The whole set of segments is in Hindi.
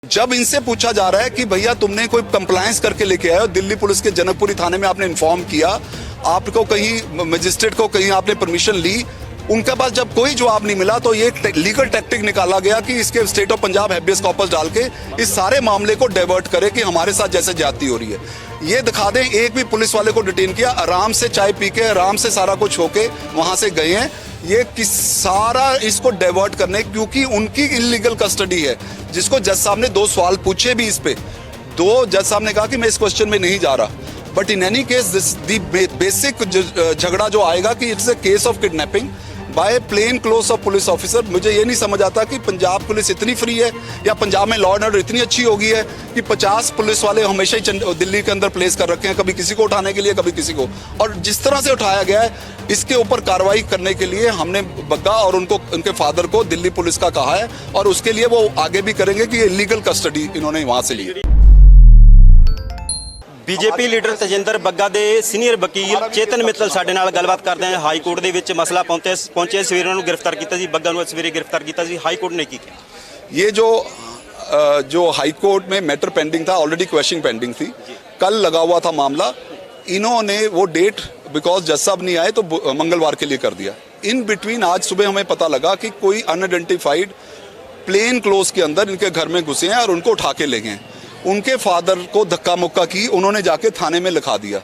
जब इनसे पूछा जा रहा है कि भैया तुमने कोई कंप्लायंस करके लेके आए हो, दिल्ली पुलिस के जनकपुरी थाने में आपने इन्फॉर्म किया, आपको कहीं मजिस्ट्रेट को कहीं आपने परमिशन ली, उनके पास जब कोई जवाब नहीं मिला तो ये लीगल टैक्टिक निकाला गया कि इसके state of Punjab habeas corpus डाल के इस सारे मामले को डाइवर्ट करे कि हमारे साथ जैसे ज्यादती हो रही है। ये दिखा दें, एक भी पुलिस वाले को डिटेन किया, आराम से चाय पी के आराम से सारा कुछ होके वहां से गए हैं। ये किस सारा इसको डाइवर्ट करने, क्योंकि उनकी इलीगल कस्टडी है, जिसको जज साहब ने 2 सवाल पूछे भी इस पे। 2 जज साहब ने कहा कि मैं इस क्वेश्चन में नहीं जा रहा, but in any case this the basic झगड़ा जो आएगा कि it's a case of kidnapping by plain clothes of police officer. मुझे ये नहीं समझ आता कि पंजाब पुलिस इतनी फ्री है या पंजाब में लॉ एंड ऑर्डर इतनी अच्छी हो गई है कि 50 पुलिस वाले हमेशा ही दिल्ली के अंदर प्लेस कर रखे हैं, कभी किसी को उठाने के लिए कभी किसी को। और जिस तरह से उठाया गया है, इसके ऊपर कार्रवाई करने के लिए हमने बग्गा और उनके फादर को दिल्ली पुलिस का कहा है, और उसके लिए वो आगे भी करेंगे कि ये लीगल कस्टडी इन्होंने वहां से ली। बीजेपी लीडर तजिंदर ਬੱਗਾ ਦੇ ਸੀਨੀਅਰ ਵਕੀਲ ਚੇਤਨ ਮਿੱਤਲ ਸਾਡੇ ਨਾਲ ਗੱਲਬਾਤ ਕਰਦੇ हैं। ਹਾਈ ਕੋਰਟ ਦੇ ਵਿੱਚ ਮਸਲਾ ਪਹੁੰਚੇ ਸਵੇਰੇ ਉਹਨਾਂ ਨੂੰ ਗ੍ਰਿਫਤਾਰ ਕੀਤਾ ਸੀ, ਬੱਗਾ ਨੂੰ ਸਵੇਰੇ ਗ੍ਰਿਫਤਾਰ ਕੀਤਾ ਸੀ। ਹਾਈ ਕੋਰਟ ने ਕੀ किया? ये जो हाई कोर्ट में मैटर पेंडिंग था, ऑलरेडी क्वेश्चनिंग पेंडिंग थी, कल लगा हुआ था मामला। इन्होंने वो डेट बिकॉज जज साहब नहीं आए तो मंगलवार के लिए कर दिया। इन बिटवीन आज सुबह हमें पता लगा कि कोई अनआइडेंटिफाइड प्लेन क्लोथ के अंदर इनके घर में घुसे हैं और उनको उठा के ले गए। उनके फादर को धक्का मुक्का की, उन्होंने जाके थाने में लिखा दिया।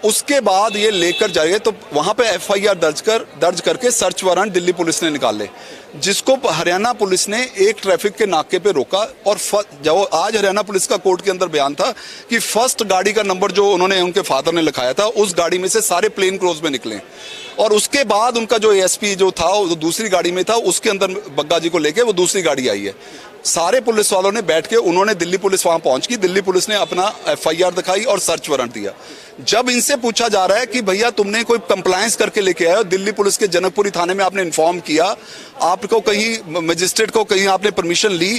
उसके बाद ये लेकर जाए तो वहां पे एफआईआर दर्ज करके सर्च वारंट दिल्ली पुलिस ने निकाले, जिसको हरियाणा पुलिस ने एक ट्रैफिक के नाके पे रोका। और जो आज हरियाणा पुलिस का कोर्ट के अंदर बयान था कि फर्स्ट गाड़ी का नंबर जो उन्होंने उनके फादर ने लिखाया था, उस गाड़ी में से सारे प्लेन क्लोथ में निकले। और उसके बाद उनका जो एएसपी जो था वो दूसरी गाड़ी में था, उसके अंदर बग्गा जी को लेके वो दूसरी गाड़ी आई है। सारे पुलिस वालों ने बैठ के, उन्होंने दिल्ली पुलिस वहां पहुंच की, दिल्ली पुलिस ने अपना एफआईआर दिखाई और सर्च वारंट दिया। जब इनसे पूछा जा रहा है कि भैया तुमने कोई कंप्लायंस करके लेके आए हो, दिल्ली पुलिस के जनकपुरी थाने में आपने इन्फॉर्म किया, आपको कहीं मजिस्ट्रेट को कहीं आपने परमिशन ली,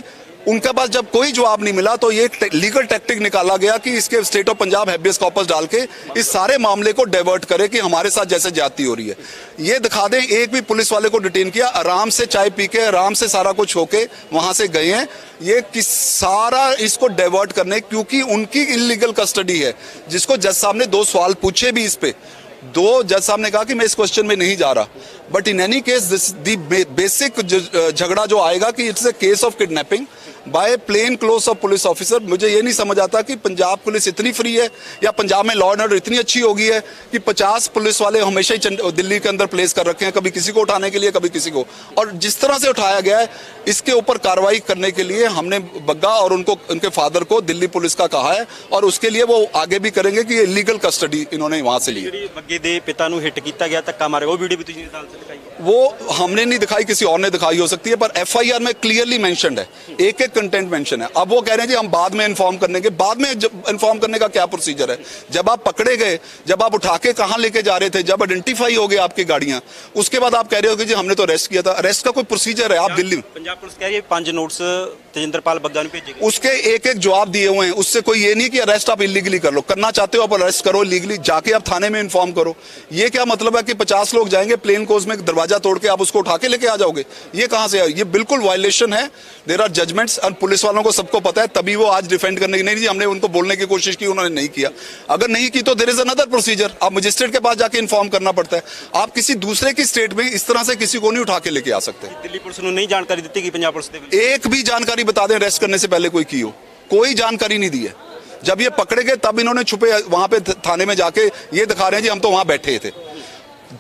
उनके पास जब कोई जवाब नहीं मिला तो ये लीगल टैक्टिक निकाला गया कि इसके state of Punjab habeas corpus डाल के इस सारे मामले को डाइवर्ट करे कि हमारे साथ जैसे ज्यादती हो रही है। ये दिखा दें, एक भी पुलिस वाले को डिटेन किया, आराम से चाय पी के आराम से सारा कुछ होके वहां से गए हैं। ये किस सारा इसको डाइवर्ट करने, क्योंकि उनकी इलीगल कस्टडी है, जिसको जज साहब ने 2 सवाल पूछे भी इस पे। 2 जज साहब ने कहा कि मैं इस क्वेश्चन में नहीं जा रहा, but in any case this the basic झगड़ा जो आएगा कि it's a case of kidnapping by plain clothes of police officer. मुझे ये नहीं समझ आता कि पंजाब पुलिस इतनी फ्री है या पंजाब में लॉ एंड ऑर्डर इतनी अच्छी हो गई है कि 50 पुलिस वाले हमेशा ही दिल्ली के अंदर प्लेस कर रखे हैं, कभी किसी को उठाने के लिए कभी किसी को। और जिस तरह से उठाया गया है, इसके ऊपर कार्रवाई करने के लिए हमने बग्गा और उनके फादर को दिल्ली पुलिस का कहा है, और उसके लिए वो आगे भी करेंगे कि ये लीगल कस्टडी इन्होंने वहां से ली है। ਬੱਗੇ ਦੇ ਪਿਤਾ ਨੂੰ ਹਿੱਟ ਕੀਤਾ ਗਿਆ, ਧੱਕਾ ਮਾਰਿਆ, ਉਹ ਵੀਡੀਓ भी तुझे अदालत से दिखाई? वो हमने नहीं दिखाई, किसी और ने दिखाई हो सकती है, पर एफआईआर में क्लियरली मेंशन्ड है, एक कंटेंट मेंशन है। अब वो कह रहे हैं जी हम बाद में इन्फॉर्म करने के, बाद में इन्फॉर्म करने का क्या प्रोसीजर है? जब आप पकड़े गए, जब आप उठा के कहां लेके जा रहे थे, जब आइडेंटिफाई हो गए आपकी गाड़ियां, उसके बाद आप कह रहे हो कि जी हमने तो अरेस्ट किया था। अरेस्ट का कोई प्रोसीजर है? आप दिल्ली पंजाब पुलिस कह रही है 5 नोट्स तजिंदरपाल ਬੱਗਾ ਨੂੰ भेजेगी, उसके एक जवाब दिए हुए हैं। उससे कोई ये नहीं कि अरेस्ट आप इलीगली कर लो, करना चाहते हो आप अरेस्ट करो, लीगली जाके आप थाने में इन्फॉर्म करो। ये क्या मतलब है कि 50 लोग जाएंगे प्लेन कोच में, दरवाजा तोड़ के आप उसको उठा के लेके आ जाओगे? ये कहां से है? ये बिल्कुल वायलेशन है। देयर आर जजमेंट्स, और पुलिस वालों को सबको पता है, तभी वो आज डिफेंड करने की नहीं जी हमने उनको बोलने की कोशिश की, उन्होंने नहीं किया। अगर नहीं की तो देयर इज अनदर प्रोसीजर, आप मजिस्ट्रेट के पास जाके इन्फॉर्म करना पड़ता है। आप किसी दूसरे की स्टेट में इस तरह से किसी को नहीं उठा के लेके आ सकते। दिल्ली पुलिस ਨੂੰ नहीं जानकारी दी गई पंजाब पुलिस ने? एक भी जानकारी बता दें अरेस्ट करने से पहले कोई की हो? कोई जानकारी नहीं दी है। जब ये पकड़े गए तब इन्होंने छुपे वहां पे थाने में जाके ये दिखा रहे हैं जी हम तो वहां बैठे थे।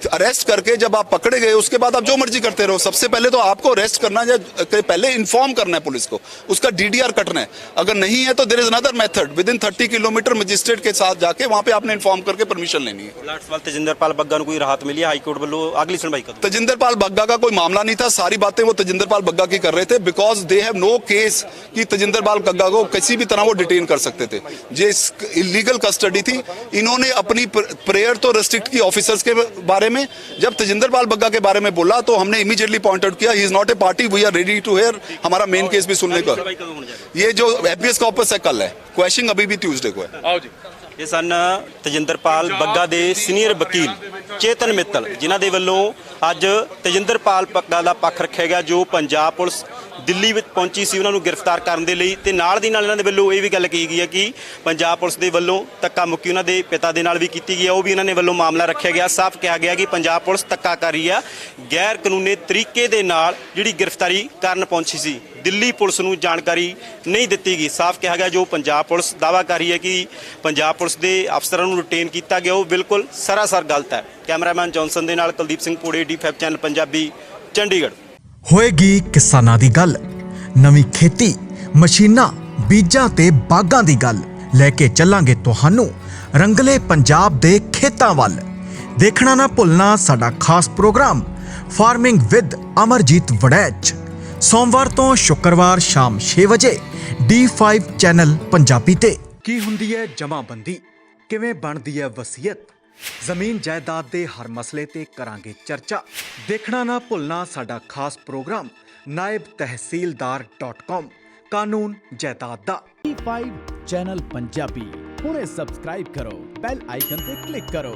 अरेस्ट करके जब आप पकड़े गए, उसके बाद आप जो मर्जी करते रहो। सबसे पहले तो आपको अरेस्ट करना है, पहले इन्फॉर्म करना है पुलिस को, उसका डीडीआर कटना है। अगर नहीं है तो there is another method, within 30 kilometre magistrate के साथ जाके वहां पे आपने इन्फॉर्म करके परमिशन लेनी है। लास्ट सवाल, तजिंदरपाल ਬੱਗਾ ਨੂੰ कोई राहत मिली है? हाई कोर्ट वालों अगली सुनवाई कब? तजिंदरपाल बग्गा का कोई मामला नहीं था, सारी बातें वो तजिंदरपाल बग्गा की कर रहे थे, because they have no case कि तजिंदरपाल बग्गा को किसी भी तरह वो डिटेन कर सकते थे। ये इलीगल कस्टडी थी। इन्होंने अपनी प्रेयर तो रेस्ट्रिक्ट की ऑफिसर्स के बारे में। जब तजिंदरपाल बग्गा के बारे में बोला तो हमने इमीडिएटली पॉइंट आउट किया, he is not a party, we are ready to hear, हमारा मेन केस भी सुनने का। ये जो हैबियस कॉर्पस है कल है, क्वेश्चनिंग अभी भी ट्यूसडे को है। आओ जी। ਇਹ ਸਨ ਤਜਿੰਦਰਪਾਲ ਬੱਗਾ ਦੇ ਸੀਨੀਅਰ ਵਕੀਲ ਚੇਤਨ ਮਿੱਤਲ, ਜਿਨ੍ਹਾਂ ਦੇ ਵੱਲੋਂ ਅੱਜ ਤਜਿੰਦਰਪਾਲ ਬੱਗਾ ਦਾ ਪੱਖ ਰੱਖਿਆ ਗਿਆ, ਜੋ ਪੰਜਾਬ ਪੁਲਿਸ ਦਿੱਲੀ ਵਿੱਚ ਪਹੁੰਚੀ ਸੀ ਉਹਨਾਂ ਨੂੰ ਗ੍ਰਿਫਤਾਰ ਕਰਨ ਦੇ ਲਈ, ਤੇ ਨਾਲ ਦੀ ਨਾਲ ਇਹਨਾਂ ਦੇ ਵੱਲੋਂ ਇਹ ਵੀ ਗੱਲ ਕਹੀ ਗਈ ਹੈ ਕਿ ਪੰਜਾਬ ਪੁਲਿਸ ਦੇ ਵੱਲੋਂ ਧੱਕਾ ਮੁੱਕੀ ਉਹਨਾਂ ਦੇ ਪਿਤਾ ਦੇ ਨਾਲ ਵੀ ਕੀਤੀ ਗਈ ਹੈ। ਉਹ ਵੀ ਇਹਨਾਂ ਨੇ ਵੱਲੋਂ ਮਾਮਲਾ ਰੱਖਿਆ ਗਿਆ। ਸਾਫ਼ ਕਿਹਾ ਗਿਆ ਕਿ ਪੰਜਾਬ ਪੁਲਿਸ ਧੱਕਾ ਕਰ ਰਹੀ ਆ, ਗੈਰ ਕਾਨੂੰਨੀ ਤਰੀਕੇ ਦੇ ਨਾਲ ਜਿਹੜੀ ਗ੍ਰਿਫਤਾਰੀ ਕਰਨ ਪਹੁੰਚੀ ਸੀ। ਦਿੱਲੀ ਪੁਲਿਸ ਨੂੰ ਜਾਣਕਾਰੀ ਨਹੀਂ ਦਿੱਤੀ ਗਈ। ਸਾਫ਼ ਕਿਹਾ ਗਿਆ ਜੋ ਪੰਜਾਬ ਪੁਲਿਸ ਦਾਅਵਾ ਕਰ ਰਹੀ ਹੈ ਕਿ ਪੰਜਾਬ ਪੁਲਿਸ ਦੇ ਅਫਸਰਾਂ ਨੂੰ ਰਿਟੇਨ ਕੀਤਾ ਗਿਆ, ਉਹ ਬਿਲਕੁਲ ਸਰਾਸਰ ਗਲਤ ਹੈ। ਕੈਮਰਾਮੈਨ ਜੌਨਸਨ ਦੇ ਨਾਲ ਕੁਲਦੀਪ ਸਿੰਘ ਪੂੜੇ, D5 ਚੈਨਲ ਪੰਜਾਬੀ, ਚੰਡੀਗੜ੍ਹ। ਹੋਏਗੀ ਕਿਸਾਨਾਂ ਦੀ ਗੱਲ, ਨਵੀਂ ਖੇਤੀ, ਮਸ਼ੀਨਾਂ, ਬੀਜਾਂ ਤੇ ਬਾਗਾਂ ਦੀ ਗੱਲ ਲੈ ਕੇ ਚੱਲਾਂਗੇ ਤੁਹਾਨੂੰ ਰੰਗਲੇ ਪੰਜਾਬ ਦੇ ਖੇਤਾਂ ਵੱਲ। ਦੇਖਣਾ ਨਾ ਭੁੱਲਣਾ ਸਾਡਾ ਖਾਸ programme farming with Amarjeet Waraich, ਸੋਮਵਾਰ ਤੋਂ ਸ਼ੁੱਕਰਵਾਰ ਸ਼ਾਮ 6 ਵਜੇ D5 ਚੈਨਲ ਪੰਜਾਬੀ ਤੇ। ਕੀ ਹੁੰਦੀ ਹੈ ਜਮਾਬੰਦੀ, ਕਿਵੇਂ ਬਣਦੀ ਹੈ ਵਸੀਅਤ, ਜ਼ਮੀਨ ਜਾਇਦਾਦ ਦੇ ਹਰ ਮਸਲੇ ਤੇ ਕਰਾਂਗੇ ਚਰਚਾ। ਦੇਖਣਾ ਨਾ ਭੁੱਲਣਾ ਸਾਡਾ ਖਾਸ ਪ੍ਰੋਗਰਾਮ naibtehsildar.com, ਕਾਨੂੰਨ ਜਾਇਦਾਦ ਦਾ। D5 ਚੈਨਲ ਪੰਜਾਬੀ ਹੁਣੇ ਸਬਸਕ੍ਰਾਈਬ ਕਰੋ, ਬੈਲ ਆਈਕਨ ਤੇ ਕਲਿੱਕ ਕਰੋ।